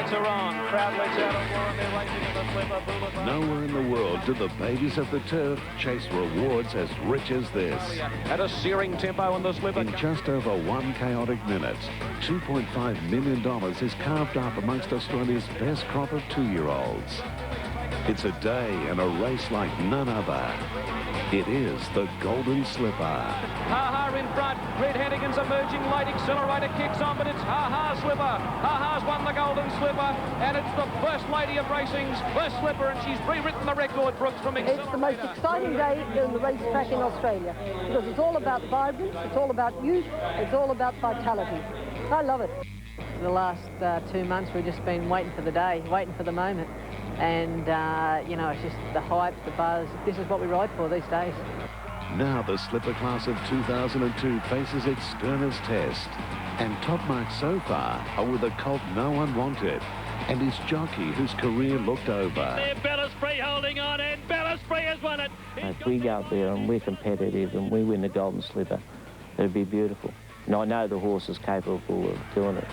lights are on. Crowd lets out on Warren. They're racing in the Slipper Boulevard. Nowhere in the world do the babies of the turf chase rewards as rich as this. At a searing tempo on the Slipper. In just over 1 chaotic minute, $2.5 million is carved up amongst Australia's best crop of 2-year-olds. It's a day and a race like none other. It is the Golden Slipper. Ha-Ha in front. Red Hannigan's emerging late. Accelerator kicks on, but it's Ha-Ha Slipper. Ha-Ha's won the Golden Slipper, and it's the first lady of racing's first slipper, and she's rewritten the record, Brooks, from Accelerator. It's the most exciting day in the racetrack in Australia, because it's all about vibrance, it's all about youth, it's all about vitality. I love it. For the last 2 months, we've just been waiting for the day, waiting for the moment. And, you know, it's just the hype, the buzz. This is what we ride for these days. Now the slipper class of 2002 faces its sternest test. And top marks so far are with a colt no one wanted and his jockey whose career looked over. There, Bellispree holding on, and Bellispree has won it. If we go up there and we're competitive and we win the Golden Slipper, it'd be beautiful. And I know the horse is capable of doing it.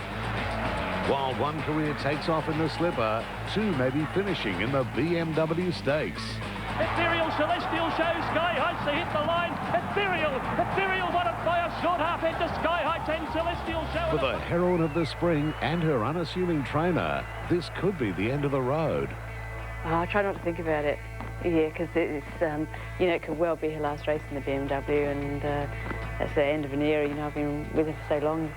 While one career takes off in the slipper, two may be finishing in the BMW Stakes. Ethereal Celestial shows Sky Heights to hit the line. Ethereal won it by a short half head to Sky Heights, and Celestial show. For the heroine of the spring and her unassuming trainer, this could be the end of the road. Oh, I try not to think about it, yeah, because it's, you know, it could well be her last race in the BMW, and that's the end of an era. You know, I've been with her for so long.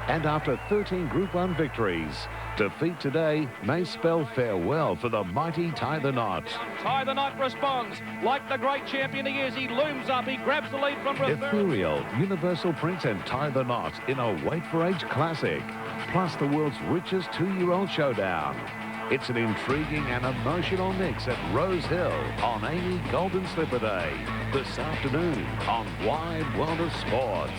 And after 13 Group 1 victories, defeat today may spell farewell for the mighty Tie the Knot. Tie the Knot responds. Like the great champion he is, he looms up, he grabs the lead from reverse. Ethereal, Universal Prince and Tie the Knot in a Wait for Age classic, plus the world's richest 2-year-old showdown. It's an intriguing and emotional mix at Rose Hill on Amy Golden Slipper Day this afternoon on Wide World of Sports.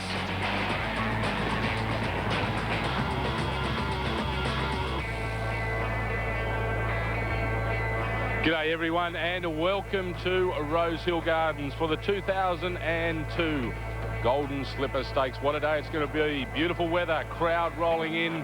G'day everyone, and welcome to Rose Hill Gardens for the 2002 Golden Slipper Stakes. What a day it's going to be. Beautiful weather, crowd rolling in,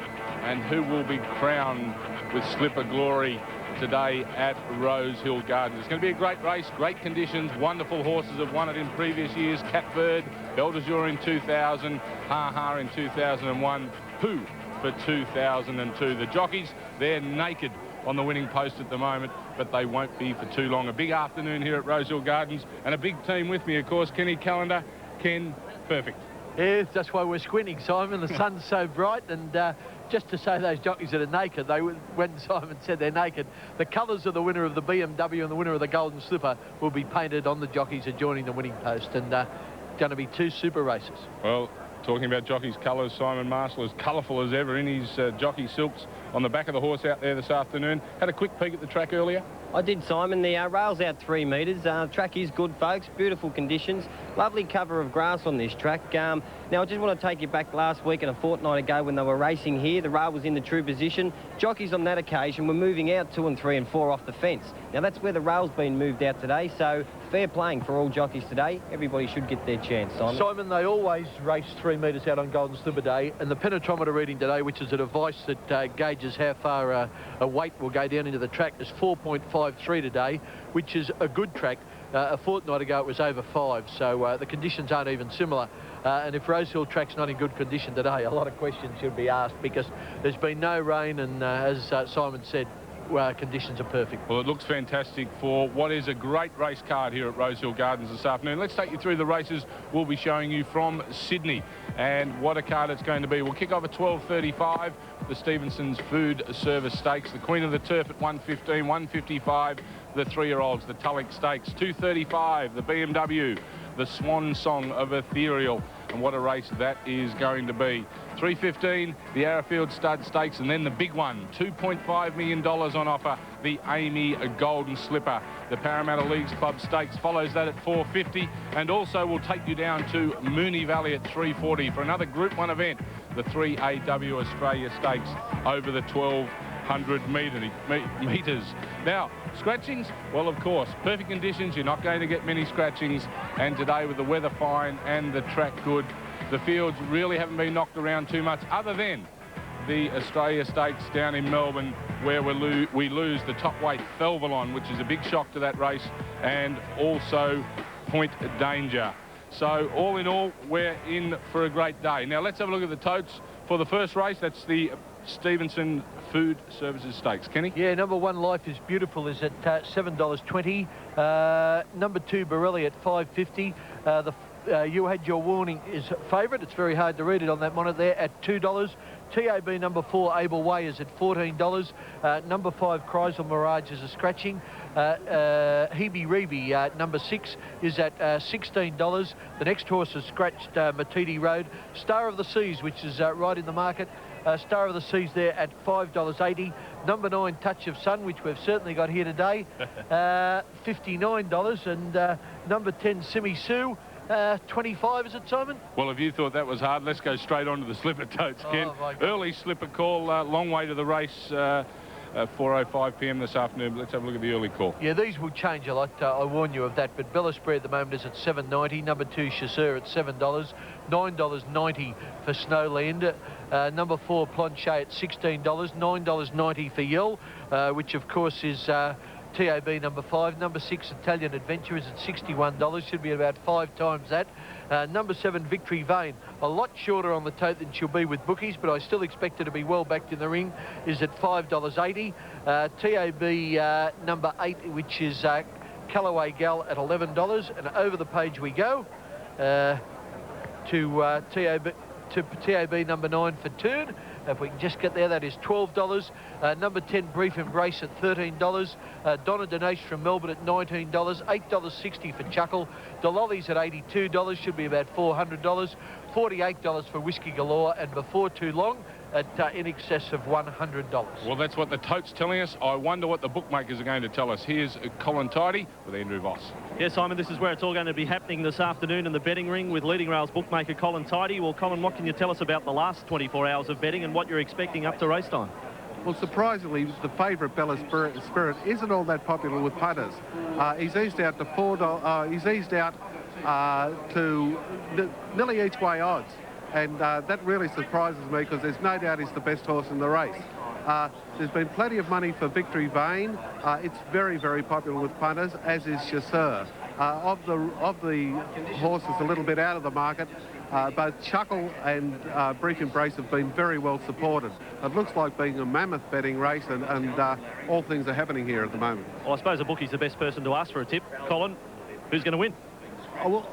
and who will be crowned with slipper glory today at Rose Hill Gardens. It's going to be a great race, great conditions, wonderful horses have won it in previous years. Catbird, Beltazur in 2000, Ha-Ha in 2001, Who for 2002. The jockeys, they're naked on the winning post at the moment, but they won't be for too long. A big afternoon here at Rose Hill Gardens, and a big team with me, of course. Kenny Callender. Ken, perfect. Yeah, that's why we're squinting, Simon. The sun's so bright, and just to say those jockeys that are naked, when Simon said they're naked, the colours of the winner of the BMW and the winner of the Golden Slipper will be painted on the jockeys adjoining the winning post, and going to be 2 super races. Well, talking about jockeys' colours, Simon Marshall is colourful as ever in his jockey silks on the back of the horse out there this afternoon. Had a quick peek at the track earlier. I did, Simon. The rail's out 3 metres. Track is good, folks. Beautiful conditions. Lovely cover of grass on this track. Now, I just want to take you back last week and a fortnight ago when they were racing here. The rail was in the true position. Jockeys on that occasion were moving out 2 and 3 and 4 off the fence. Now, that's where the rail's been moved out today, so fair playing for all jockeys today. Everybody should get their chance, Simon. Simon, they always race 3 metres out on Golden Slipper Day, and the penetrometer reading today, which is a device that gauges how far a weight will go down into the track, is 4.53 today, which is a good track. A fortnight ago it was over 5, so the conditions aren't even similar. And if Rose Hill track's not in good condition today, a lot of questions should be asked, because there's been no rain, and as Simon said, conditions are perfect. Well, it looks fantastic for what is a great race card here at Rose Hill Gardens this afternoon. Let's take you through the races we'll be showing you from Sydney, and what a card it's going to be. We'll kick off at 12:35, the Stevenson's Food Service Stakes, the Queen of the Turf at 1:15, 1:55, the 3-year-olds, the Tulloch Stakes, 2:35, the BMW, the Swan Song of Ethereal, and what a race that is going to be. 3:15, the Arrowfield Stud Stakes, and then the big one, $2.5 million on offer, the Amy Golden Slipper. The Parramatta Leagues Club Stakes follows that at 4:50, and also we'll take you down to Moonee Valley at 3:40 for another Group 1 event, the 3AW Australia Stakes over the 1,200 metres. Now, scratchings, well, of course, perfect conditions, you're not going to get many scratchings, and today with the weather fine and the track good, the fields really haven't been knocked around too much, other than the Australia Stakes down in Melbourne, where we lose the top weight Thelvalon, which is a big shock to that race, and also Point Danger. So all in all, we're in for a great day. Now let's have a look at the totes for the first race. That's the Stevenson Food Services Stakes. Kenny? Yeah, number 1, Life is Beautiful, is at $7.20. Number 2, Borelli, at $5.50. You Had Your Warning is favourite. It's very hard to read it on that monitor there, at $2. TAB number 4, Able Way, is at $14. Number 5, Chrysal Mirage, is a scratching. Hebe Reeve, number 6, is at $16. The next horse is scratched, Matidi Road. Star of the Seas, which is right in the market. Star of the Seas there at $5.80. Number 9, Touch of Sun, which we've certainly got here today, $59. And number 10, Simi Sue, 25, is it, Simon? Well, if you thought that was hard, let's go straight on to the slipper totes, Ken. Early slipper call, long way to the race, 4:05 p.m. this afternoon. Let's have a look at the early call. Yeah, these will change a lot. I warn you of that. But Bella Spree at the moment is at $7.90. Number 2, Chasseur, at $7. $9.90 for Snowland. Number 4, Planchet, at $16. $9.90 for Yell, which of course is TAB number 5. Number 6, Italian Adventure, is at $61. Should be about 5 times that. Number 7, Victory Vane, a lot shorter on the tote than she'll be with bookies, but I still expect her to be well backed in the ring, is at $5.80. TAB number 8, which is Callaway Gal, at $11. And over the page we go to TAB number 9 for Turn. If we can just get there, that is $12. Number 10, Brief Embrace, at $13. Donna Dinesh from Melbourne at $19. $8.60 for Chuckle. Delolli's at $82. Should be about $400. $48 for Whiskey Galore. And before too long, at in excess of $100. Well, that's what the tote's telling us. I wonder what the bookmakers are going to tell us. Here's Colin Tidy with Andrew Voss. Yeah, Simon, this is where it's all going to be happening this afternoon in the betting ring with Leading Rails bookmaker Colin Tidy. Well, Colin, what can you tell us about the last 24 hours of betting and what you're expecting up to race time? Well, surprisingly, the favourite Bella Spirit isn't all that popular with punters. He's eased out to $4. He's eased out to nearly each way odds. And that really surprises me, because there's no doubt he's the best horse in the race. There's been plenty of money for Victory Vane. It's very, very popular with punters, as is Chasseur. Of the horses a little bit out of the market, both Chuckle and Brief Embrace have been very well supported. It looks like being a mammoth betting race, and all things are happening here at the moment. Well, I suppose a bookie's the best person to ask for a tip. Colin, who's going to win? Oh, well,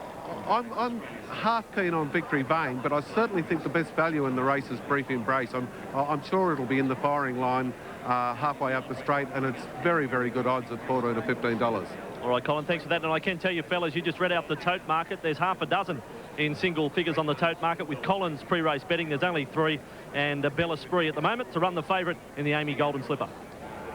I'm half keen on Victory Vane, but I certainly think the best value in the race is Brief Embrace. I'm sure it'll be in the firing line halfway up the straight, and it's very, very good odds at $14 to $15. All right, Colin, thanks for that. And I can tell you, fellas, you just read out the tote market. There's half a dozen in single figures on the tote market. With Colin's pre-race betting, there's only 3, and Bella Spree at the moment to run the favourite in the Amy Golden Slipper.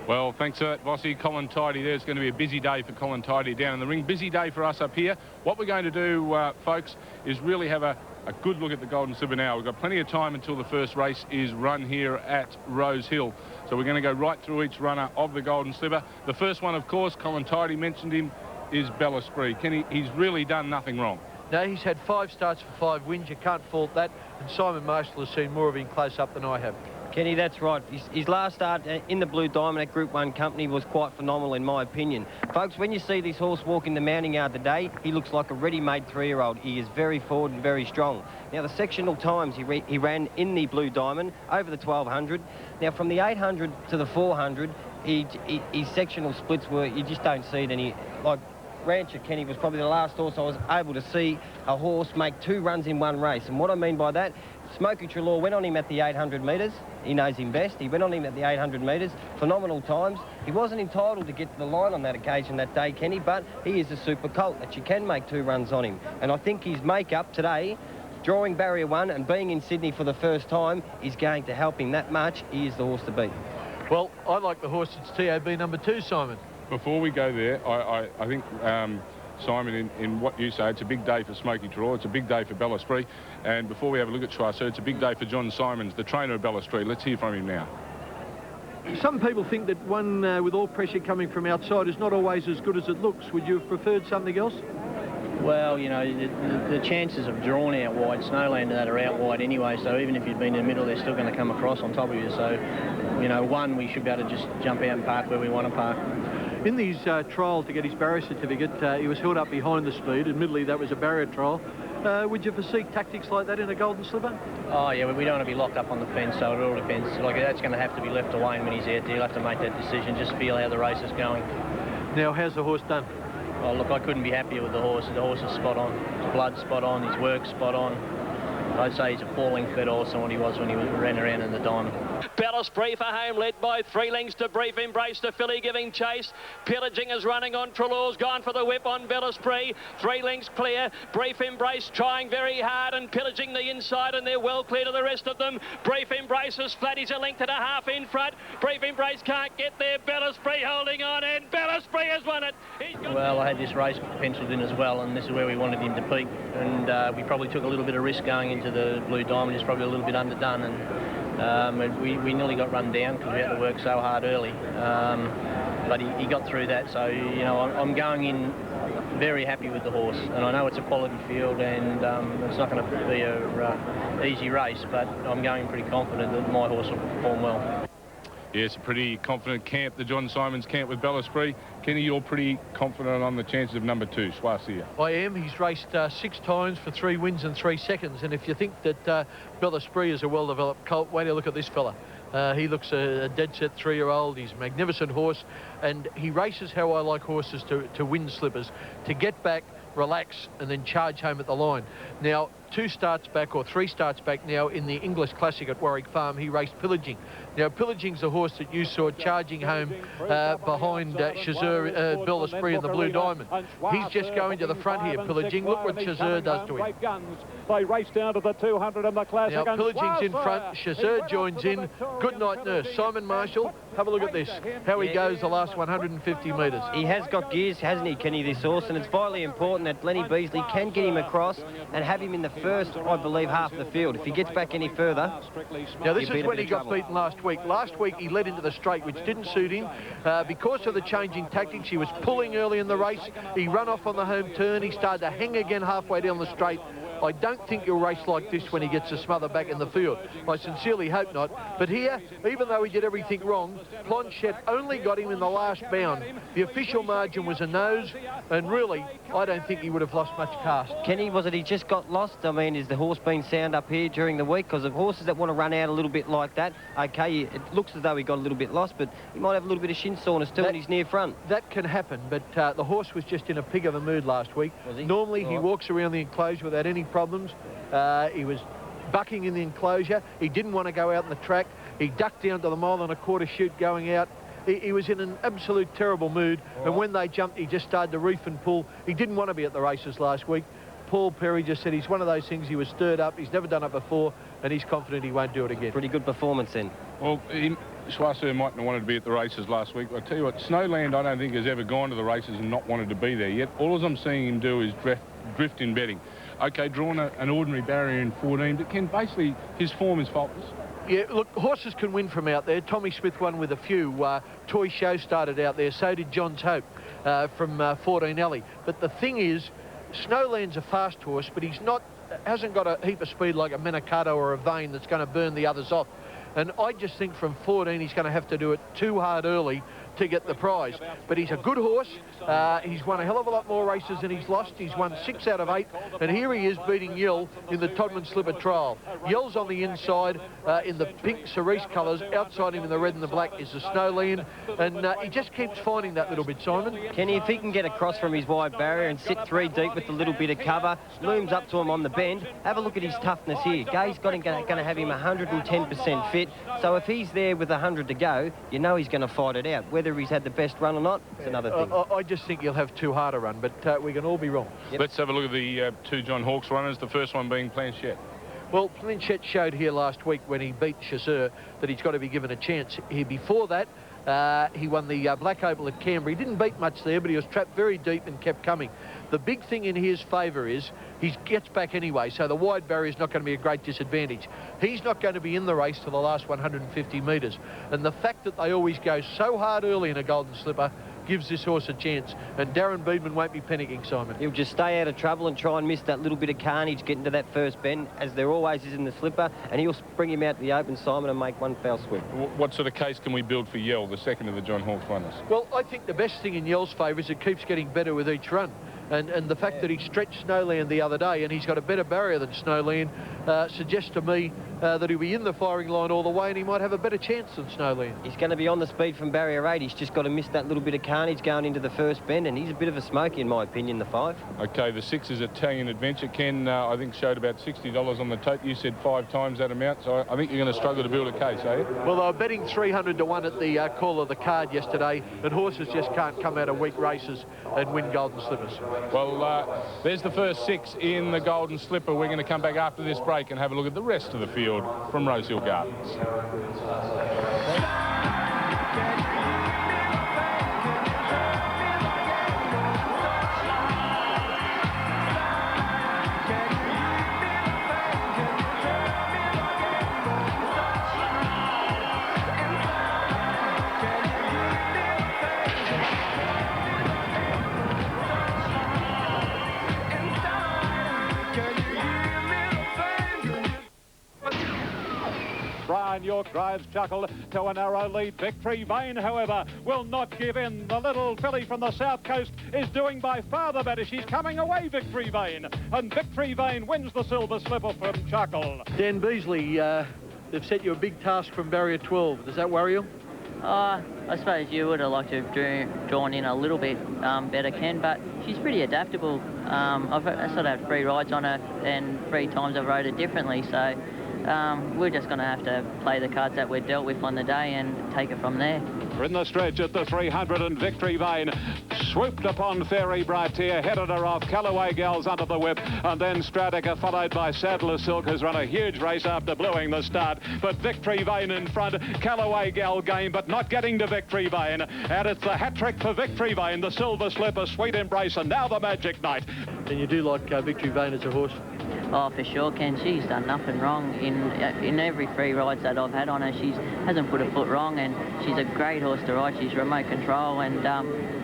Well, thanks for that, Vossi. Colin Tidy, there's going to be a busy day for Colin Tidy down in the ring. Busy day for us up here. What we're going to do, folks, is really have a good look at the Golden Slipper now. We've got plenty of time until the first race is run here at Rose Hill. So we're going to go right through each runner of the Golden Slipper. The first one, of course, Colin Tidy mentioned him, is Bella Spree. He's really done nothing wrong. No, he's had 5 starts for 5 wins. You can't fault that. And Simon Marshall has seen more of him close up than I have. Kenny, that's right. His last start in the Blue Diamond at Group 1 company was quite phenomenal, in my opinion. Folks, when you see this horse walk in the mounting yard today, he looks like a ready-made 3-year-old. He is very forward and very strong. Now, the sectional times he ran in the Blue Diamond over the 1200. Now, from the 800 to the 400, his sectional splits were, you just don't see it any. Like Rancher Kenny was probably the last horse I was able to see a horse make 2 runs in one race. And what I mean by that, Smoky Trelaw went on him at the 800 metres. He knows him best. He went on him at the 800 metres. Phenomenal times. He wasn't entitled to get to the line on that occasion that day, Kenny, but he is a super colt that you can make 2 runs on him. And I think his make-up today, drawing barrier 1 and being in Sydney for the first time, is going to help him that much. He is the horse to beat. Well, I like the horse. It's TAB number 2, Simon. Before we go there, I think, Simon, in what you say, it's a big day for Smoky Trelaw. It's a big day for Bella Spree. And before we have a look at Chasseur, it's a big day for John Simons, the trainer of Bella Spree. Let's hear from him now. Some people think that one with all pressure coming from outside is not always as good as it looks. Would you have preferred something else? Well, you know, the chances of drawn out wide, Snowland that are out wide anyway, so even if you'd been in the middle, they're still going to come across on top of you. So, you know, one, we should be able to just jump out and park where we want to park. In these trials to get his barrier certificate, he was held up behind the speed. Admittedly, that was a barrier trial. Would you foresee tactics like that in a Golden Slipper? Oh, yeah, we don't want to be locked up on the fence, so it all depends. Like, that's going to have to be left to Wayne when he's out there. He'll have to make that decision, just feel how the race is going. Now, how's the horse done? Oh, look, I couldn't be happier with the horse. The horse is spot on. His blood's spot on. His work's spot on. I'd say he's a 4 length better horse than what he was when he ran around in the diamond. Bellis Bree for home, led by 3 lengths to Brief Embrace to Filly giving chase. Pillaging is running on. Trelaw's gone for the whip on Bellis Bree. 3 lengths clear. Brief Embrace trying very hard and Pillaging the inside, and they're well clear to the rest of them. Brief Embrace is flat. He's a length and a half in front. Brief Embrace can't get there. Bellis Bree holding on, and Bellis Bree has won it. Well, I had this race penciled in as well, and this is where we wanted him to peak. And we probably took a little bit of risk going into the Blue Diamond. He's probably a little bit underdone, and we nearly got run down because we had to work so hard early. But he got through that, so, you know, I'm going in very happy with the horse, and I know it's a quality field, and it's not going to be a easy race, but I'm going pretty confident that my horse will perform well. Yes, a pretty confident camp, the John Simons camp with Bellis Bree. Kenny, you're pretty confident on the chances of number 2, Schwarzier. I am. He's raced 6 times for 3 wins and 3 seconds. And if you think that Bellis Bree is a well-developed colt, wait till you look at this fella. He looks a dead-set 3-year-old. He's a magnificent horse. And he races how I like horses to win slippers, to get back, relax, and then charge home at the line. Now, 2 starts back or 3 starts back now in the English Classic at Warwick Farm, he raced Pillaging. Now, Pillaging's the horse that you saw charging home behind Shazur, Bellis Bree in the Blue Diamond. He's just going to the front here, Pillaging. Look what Shazur does to him. They race down to the 200 in the Classic. Now, Pillaging's in front. Shazur joins in. Good night, nurse. Simon Marshall, have a look at this. How he goes the last 150 metres. He has got gears, hasn't he, Kenny, this horse? And it's vitally important that Lenny Beasley can get him across and have him in the first, I believe, half of the field. If he gets back any further... Now, this is when he got beaten last week. Last week, he led into the straight, which didn't suit him. Because of the changing tactics, he was pulling early in the race. He ran off on the home turn. He started to hang again halfway down the straight. I don't think he'll race like this when he gets a smother back in the field. I sincerely hope not. But here, even though he did everything wrong, Planchette only got him in the last bound. The official margin was a nose, and really, I don't think he would have lost much cast. Kenny, was it he just got lost? I mean, is the horse being sound up here during the week? Because of horses that want to run out a little bit like that, okay, it looks as though he got a little bit lost, but he might have a little bit of shin soreness too, and he's near front. That can happen, but the horse was just in a pig of a mood last week. Was he? Normally, he walks around the enclosure without any problems. He was bucking in the enclosure. He didn't want to go out on the track. He ducked down to the 1.25 chute going out. He was in an absolute terrible mood, and when they jumped, he just started to reef and pull. He didn't want to be at the races last week. Paul Perry just said he's one of those things, he was stirred up, he's never done it before, and he's confident he won't do it again. Pretty good performance then. Well, Schwarzer mightn't have wanted to be at the races last week. I tell you what, Snowland I don't think has ever gone to the races and not wanted to be there yet. All I'm seeing him do is drift in betting. Okay, drawn an ordinary barrier in 14, but Ken, basically his form is faultless. Yeah, look, horses can win from out there. Tommy Smith won with a few. Toy Show started out there. So did John's Hope from 14 Alley. But the thing is, Snowland's a fast horse, but hasn't got a heap of speed like a Menicato or a Vane that's going to burn the others off. And I just think from 14 he's going to have to do it too hard early to get the prize. But he's a good horse. He's won a hell of a lot more races than he's lost. He's won 6 out of 8. And here he is beating Yell in the Todman Slipper trial. Yell's on the inside in the pink cerise colours. Outside him in the red and the black is the Snowland. And he just keeps finding that little bit, Simon. Kenny, if he can get across from his wide barrier and sit 3 deep with a little bit of cover, looms up to him on the bend, have a look at his toughness here. Gay's got him going to have him 110% fit. So if he's there with 100 to go, you know he's going to fight it out. Whether he's had the best run or not, it's another thing. I just think he'll have too hard a run, but we can all be wrong. Yep. Let's have a look at the 2 John Hawkes runners, the first one being Planchette. Well, Planchette showed here last week when he beat Chasseur that he's got to be given a chance. Here before that, he won the Black Opal at Canberra. He didn't beat much there, but he was trapped very deep and kept coming. The big thing in his favour is he gets back anyway, so the wide barrier is not going to be a great disadvantage. He's not going to be in the race to the last 150 metres. And the fact that they always go so hard early in a Golden Slipper gives this horse a chance. And Darren Beedman won't be panicking, Simon. He'll just stay out of trouble and try and miss that little bit of carnage getting to that first bend, as there always is in the slipper, and he'll bring him out to the open, Simon, and make one foul swoop. What sort of case can we build for Yell, the second of the John Hawkes runners? Well, I think the best thing in Yell's favour is it keeps getting better with each run. And the fact that he stretched Snowland the other day and he's got a better barrier than Snowland suggests to me that he'll be in the firing line all the way and he might have a better chance than Snowland. He's going to be on the speed from barrier 8. He's just got to miss that little bit of carnage going into the first bend, and he's a bit of a smoky, in my opinion, the 5. OK, the 6 is Italian Adventure. Ken, I think, showed about $60 on the tote. You said 5 times that amount, so I think you're going to struggle to build a case, are you? Well, they were betting 300 to 1 at the call of the card yesterday, and horses just can't come out of weak races and win Golden Slippers. Well, there's the first 6 in the Golden Slipper. We're going to come back after this break and have a look at the rest of the field from Rosehill Gardens. Brian York drives Chuckle to a narrow lead. Victory Vane, however, will not give in. The little filly from the south coast is doing by far the better. She's coming away, Victory Vane, and Victory Vane wins the Silver Slipper from Chuckle. Dan Beasley, they've set you a big task from barrier 12. Does that worry you? I suppose you would have liked to have drawn in a little bit better, Ken, but she's pretty adaptable. I've sort of had 3 rides on her, and 3 times I've rode her differently, so we're just going to have to play the cards that we're dealt with on the day and take it from there. In the stretch at the 300, and Victory Vane swooped upon Fairy Brightier, headed her off. Callaway Gals under the whip, and then Stradica, followed by Sadler Silk, has run a huge race after bluing the start. But Victory Vane in front. Callaway Gal game, but not getting to Victory Vane. And it's the hat-trick for Victory Vane, the Silver Slipper, Sweet Embrace, and now the Magic Night. And you do like Victory Vane as a horse? Oh, for sure, Ken. She's done nothing wrong in every 3 rides that I've had on her. She hasn't put a foot wrong, and she's a great horse to ride. She's remote control, and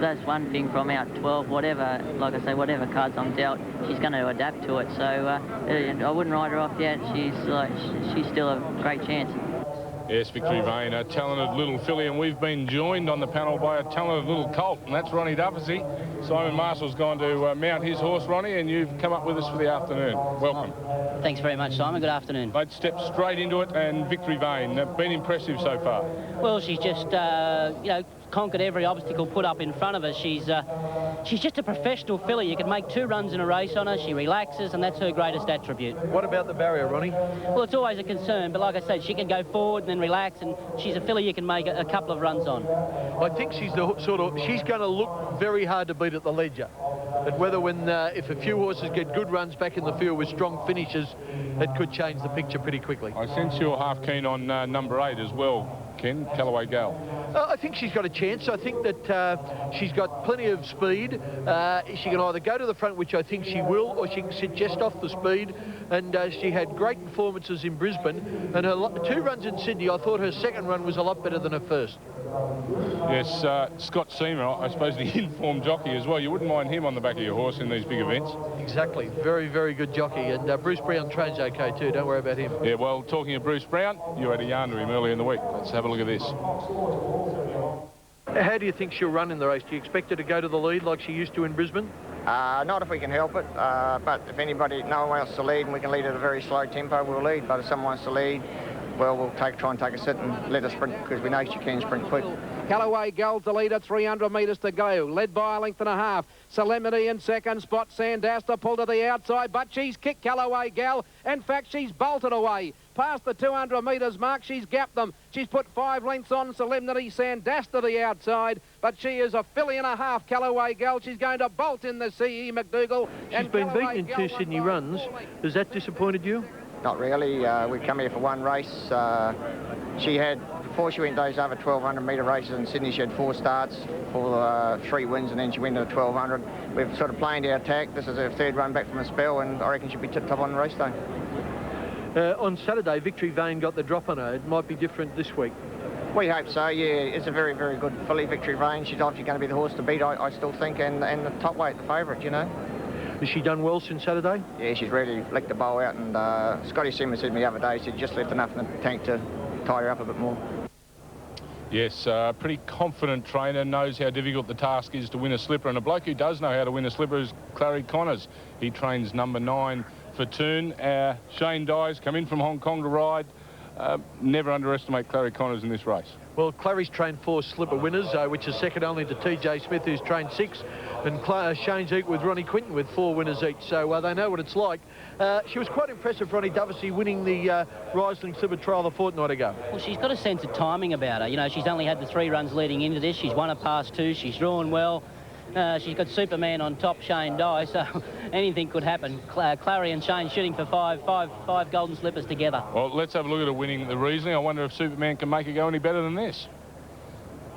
that's one thing from out 12, whatever, like I say, whatever cards I'm dealt, she's going to adapt to it. So I wouldn't write her off yet. She's still a great chance. Yes, Victory Vane, a talented little filly, and we've been joined on the panel by a talented little colt, and that's Ronnie Dufficy. Simon Marshall's gone to mount his horse, Ronnie, and you've come up with us for the afternoon. Welcome. Thanks very much, Simon. Good afternoon. Let's step straight into it, and Victory Vane, been impressive so far. Well, she's just, conquered every obstacle put up in front of her. She's just a professional filly. You can make 2 runs in a race on her. She relaxes, and that's her greatest attribute. What about the barrier, Ronnie? Well, it's always a concern, but like I said, she can go forward and then relax, and she's a filly you can make a couple of runs on. I think she's the sort of, she's going to look very hard to beat at the Ledger. But whether if a few horses get good runs back in the field with strong finishes, it could change the picture pretty quickly. I sense you're half keen on number 8 as well, Ken, Callaway Gal. I think she's got a chance. I think that she's got plenty of speed. She can either go to the front, which I think she will, or she can sit just off the speed. And she had great performances in Brisbane. And her 2 runs in Sydney, I thought her second run was a lot better than her first. Yes, Scott Seamer, I suppose the informed jockey as well. You wouldn't mind him on the back of your horse in these big events. Exactly. Very, very good jockey. And Bruce Brown trains okay too. Don't worry about him. Yeah, well, talking of Bruce Brown, you had a yarn to him earlier in the week. Let's have a look at this. How do you think she'll run in the race? Do you expect her to go to the lead like she used to in Brisbane? Not if we can help it, but if no one else to lead and we can lead at a very slow tempo, we'll lead. But if someone wants to lead, well, we'll try and take a sit and let her sprint, because we know she can sprint quick. Callaway Gals the leader, 300 metres to go, led by a length and a half. Solemnity in second spot, Sandaster pulled to the outside, but she's kicked Callaway Gal. In fact, she's bolted away. Past the 200 metres mark, she's gapped them. She's put 5 lengths on Solemnity, Sandaster the outside, but she is a filly and a half, Callaway Gal. She's going to bolt in the C.E. McDougall. She's been beaten in 2 Sydney runs. Has that disappointed you? Not really. We come here for one race. She had, before she went those other 1,200 metre races in Sydney, she had 4 starts, 3 wins, and then she went to the 1,200. We've sort of planned our attack. This is her 3rd run back from a spell, and I reckon she'll be tip-top on the race day. On Saturday, Victory Vane got the drop on her. It might be different this week. We hope so, yeah. It's a very, very good filly, Victory Vane. She's obviously going to be the horse to beat, I still think, and the top weight, the favourite, you know. Has she done well since Saturday? Yeah, she's really licked the bowl out, and Scotty Simmons said to me the other day, she just left enough in the tank to tie her up a bit more. Yes, pretty confident trainer, knows how difficult the task is to win a slipper, and a bloke who does know how to win a slipper is Clary Connors. He trains number 9 Fortune. Shane Dyes come in from Hong Kong to ride. Never underestimate Clary Connors in this race. Well, Clary's trained 4 slipper winners, which is second only to TJ Smith, who's trained 6, and Shane's equal with Ronnie Quinton with 4 winners each, so they know what it's like. She was quite impressive, Ronnie Doversey, winning the Riesling Slipper Trial a fortnight ago. Well, she's got a sense of timing about her. You know, she's only had the 3 runs leading into this. She's won a past 2. She's drawn well. She's got Superman on top, Shane Dye, so anything could happen. Clary and Shane shooting for five golden slippers together. Well, let's have a look at her winning the Riesling. I wonder if Superman can make her go any better than this.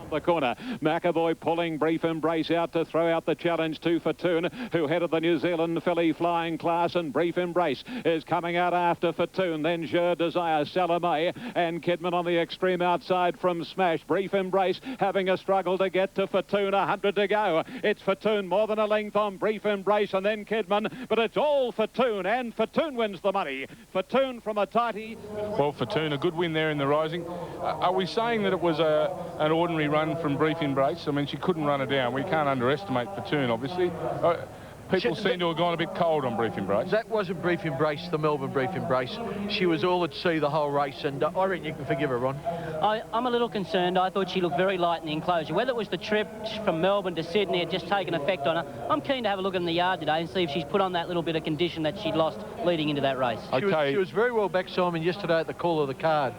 The corner, McAvoy pulling Brief Embrace out to throw out the challenge to Fortune, who headed the New Zealand filly Flying Class, and Brief Embrace is coming out after Fortune, then Jeu Desire, Salome and Kidman on the extreme outside from Smash. Brief Embrace having a struggle to get to Fortune, 100 to go. It's Fortune more than a length on Brief Embrace and then Kidman, but it's all Fortune, and Fortune wins the money. Fortune from a tighty. Well, Fortune, a good win there in the Rising. Are we saying that it was an ordinary run from Brief Embrace? I mean, she couldn't run her down. We can't underestimate Fortune, obviously. People seem to have gone a bit cold on Brief Embrace. That wasn't Brief Embrace, the Melbourne Brief Embrace. She was all at sea the whole race, and I reckon you can forgive her, Ron. I'm a little concerned. I thought she looked very light in the enclosure. Whether it was the trip from Melbourne to Sydney had just taken effect on her, I'm keen to have a look in the yard today and see if she's put on that little bit of condition that she'd lost leading into that race. She was very well back, Simon, yesterday at the call of the card.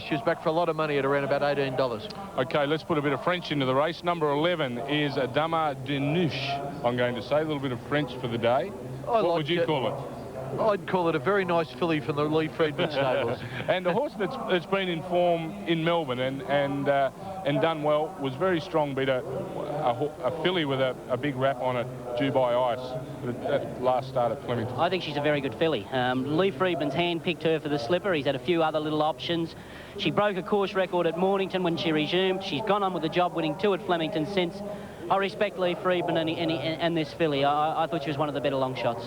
She was back for a lot of money at around about $18. OK, let's put a bit of French into the race. Number 11 is Dama de Nouche, I'm going to say. A little bit of French for the day. What would you call it? I'd call it a very nice filly from the Lee Freedman stables. And a horse that's been in form in Melbourne and done well, was very strong, beat a filly with a big wrap on it, due by ice, that last start at Flemington. I think she's a very good filly. Lee Freedman's hand-picked her for the slipper. He's had a few other little options. She broke a course record at Mornington when she resumed. She's gone on with the job, winning 2 at Flemington since. I respect Lee Freedman and this filly. I thought she was one of the better long shots.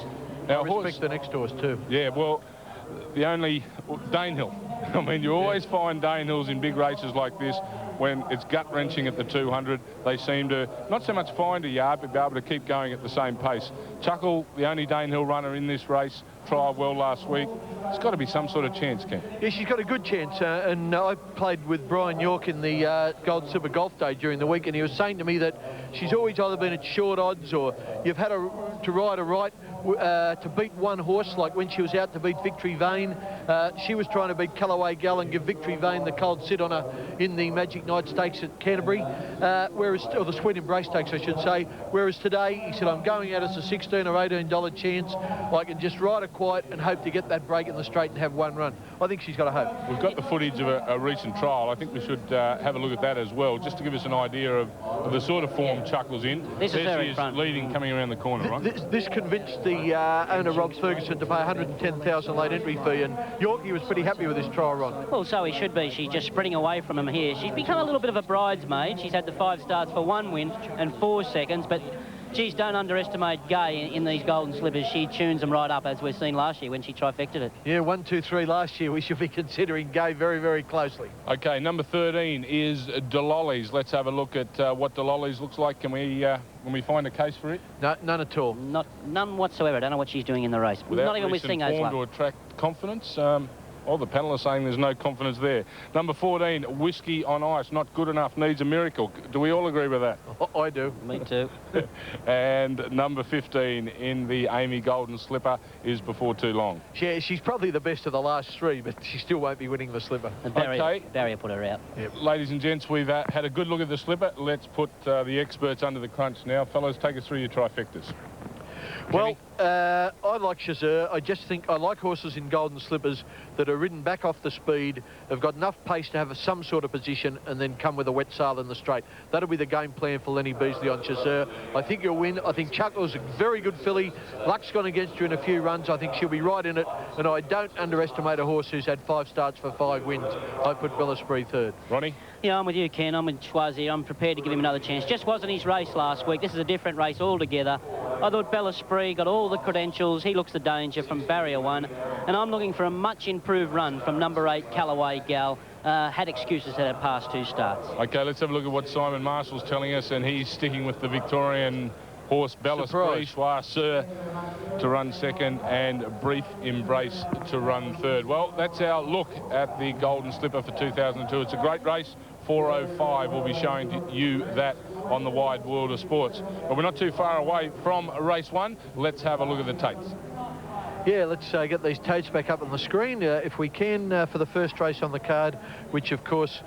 Now, I respect the next horse too. Yeah, well, the only Danehill. I mean, you always find Danehills in big races like this when it's gut-wrenching at the 200. They seem to not so much find a yard, but be able to keep going at the same pace. Chuckle, the only Danehill runner in this race, trialled well last week. It's got to be some sort of chance, Ken. Yeah, she's got a good chance. And I played with Brian York in the Gold Silver Golf Day during the week, and he was saying to me that she's always either been at short odds or you've had to ride her right to beat one horse, like when she was out to beat Victory Vane. She was trying to beat Callaway Gal and give Victory Vane the cold sit on her in the Magic Night Stakes at Canterbury, or the Sweet Embrace Stakes, I should say. Whereas today, he said, I'm going out as a $16 or $18 chance. I can just ride her quiet and hope to get that break in the straight and have one run. I think she's got a hope. We've got the footage of a recent trial. I think we should have a look at that as well, just to give us an idea of the sort of form Chuckle's in. This is very front. Leading, coming around the corner, right? This convinced the owner, Rob Ferguson, to pay $110,000 late entry fee, and Yorkie was pretty happy with this trial run. Well, so he should be. She's just sprinting away from him here. She's become a little bit of a bridesmaid. She's had the 5 starts for 1 win and 4 seconds, but geez, don't underestimate Gay in these golden slippers. She tunes them right up, as we've seen last year when she trifected it. Yeah, 1, 2, 3 last year. We should be considering Gay very, very closely. OK, number 13 is Delollies. Let's have a look at what Delollies looks like. Can we find a case for it? No, none at all. None whatsoever. I don't know what she's doing in the race. Without not even with Singo's luck. to attract confidence. Well, the panel are saying there's no confidence there. Number 14, Whiskey on Ice, not good enough, needs a miracle. Do we all agree with that? I do. Me too. And number 15 in the Amy Golden Slipper is Before Too Long. Yeah, she's probably the best of the last 3, but she still won't be winning the slipper. Barrier put her out. Yep. Ladies and gents, we've had a good look at the slipper. Let's put the experts under the crunch now. Fellows, take us through your trifectas. Well, I like Chasseur. I just think I like horses in Golden Slippers that are ridden back off the speed, have got enough pace to have some sort of position, and then come with a wet sail in the straight. That'll be the game plan for Lenny Beasley on Chasseur. I think you'll win. I think Chuckle's a very good filly. Luck's gone against you in a few runs. I think she'll be right in it, and I don't underestimate a horse who's had 5 starts for 5 wins. I put Bel Esprit third. Ronnie? Yeah, I'm with you, Ken. I'm with Schwazi. I'm prepared to give him another chance. Just wasn't his race last week. This is a different race altogether. I thought Bel Esprit got all the credentials. He looks the danger from barrier 1. And I'm looking for a much improved run from number 8, Callaway Gal. Had excuses at her past 2 starts. OK, let's have a look at what Simon Marshall's telling us, and he's sticking with the Victorian horse Bel Esprit, Chasseur to run second, and Brief Embrace to run third. Well, that's our look at the Golden Slipper for 2002. It's a great race. 4:05 will be showing you that on the Wide World of Sports. But we're not too far away from race 1. Let's have a look at the tapes. Yeah, let's get these tapes back up on the screen if we can for the first race on the card, which of course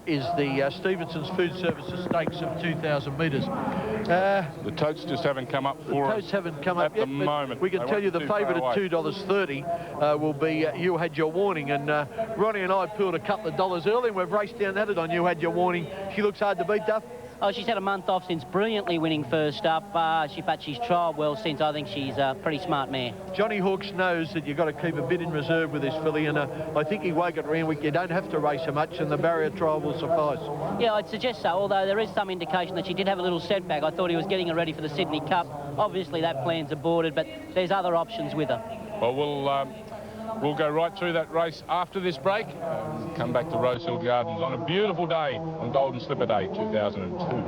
is the Stevenson's Food Services Stakes of 2,000 metres. The totes just haven't come up for us. The totes haven't come up at yet, the moment. We can tell you the favourite at $2.30 will be You Had Your Warning, and Ronnie and I pulled a couple of dollars early, and we've raced down at it on You Had Your Warning. She looks hard to beat, Duff. Oh, she's had a month off since brilliantly winning first up. But she's trialled well since. I think she's a pretty smart mare. Johnny Hawkes knows that you've got to keep a bit in reserve with this filly, and I think he woke it around. You don't have to race her much, and the barrier trial will suffice. Yeah, I'd suggest so, although there is some indication that she did have a little setback. I thought he was getting her ready for the Sydney Cup. Obviously, that plan's aborted, but there's other options with her. Well, we'll go right through that race after this break. Come back to Rosehill Gardens on a beautiful day on Golden Slipper Day 2002.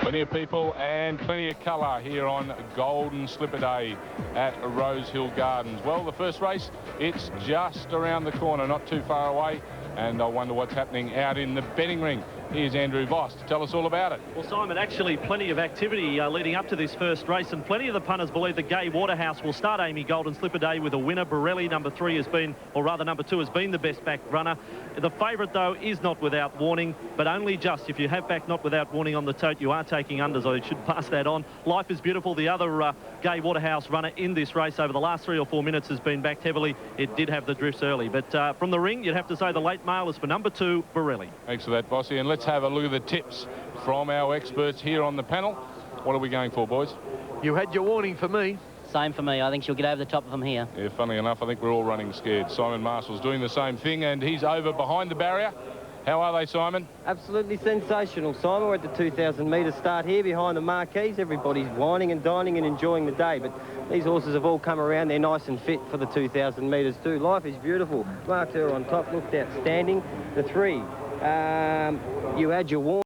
Plenty of people and plenty of colour here on Golden Slipper Day at Rosehill Gardens. Well, the first race, it's just around the corner, not too far away, and I wonder what's happening out in the betting ring. Here's Andrew Voss to tell us all about it. Well, Simon, actually plenty of activity leading up to this first race, and plenty of the punters believe that Gay Waterhouse will start Amy Golden Slipper Day with a winner. Borelli, number 3, has been, or rather number 2, has been the best back runner. The favourite, though, is Not Without Warning, but only just. If you have back Not Without Warning on the tote, you are taking unders. I should pass that on. Life is Beautiful, the other Gay Waterhouse runner in this race over the last 3 or 4 minutes, has been backed heavily. It did have the drifts early, but from the ring, you'd have to say the late mail is for number 2, Borelli. Thanks for that, Bossy, and let's have a look at the tips from our experts here on the panel. What are we going for, boys? You Had Your Warning for me. Same for me. I think she'll get over the top of them here. Yeah, funny enough, I think we're all running scared. Simon Marshall's doing the same thing, and he's over behind the barrier. How are they, Simon? Absolutely sensational, Simon. We're at the 2,000 metre start here behind the marquees. Everybody's whining and dining and enjoying the day, but these horses have all come around. They're nice and fit for the 2,000 metres too. Life is Beautiful. Marked her on top, looked outstanding. The 3, You Had Your Warning.